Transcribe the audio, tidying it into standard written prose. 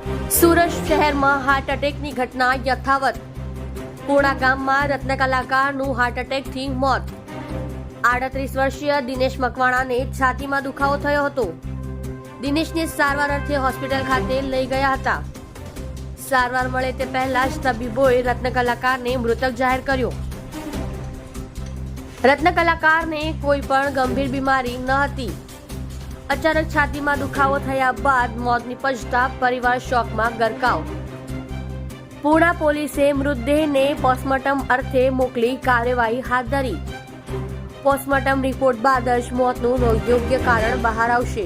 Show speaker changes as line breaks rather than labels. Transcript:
સુરત શહેરમાં હાર્ટ એટેકની ઘટના યથાવત. પૂણા ગામમાં રત્ન કલાકારનું હાર્ટ એટેકથી મોત. 38 વર્ષીય દિનેશ મકવાણાને છાતીમાં દુખાવો થયો હતો. દિનેશને સારવાર અર્થે હોસ્પિટલ ખાતે લઈ ગયા હતા. સારવાર મળે તે પહેલા જ તબીબોએ રત્ન કલાકારને મૃતક જાહેર કર્યો. રત્ન કલાકારને કોઈ પણ ગંભીર બીમારી ન હતી. અચાનક છાતીમાં દુખાવો થયા બાદ મોત નિપજતા પરિવાર શોકમાં ગરકાવ. પૂણા પોલીસે મૃતદેહને પોસ્ટમોર્ટમ અર્થે મોકલી કાર્યવાહી હાથ ધરી. પોસ્ટમોર્ટમ રિપોર્ટ બાદ જ મોતનું યોગ્ય કારણ બહાર આવશે.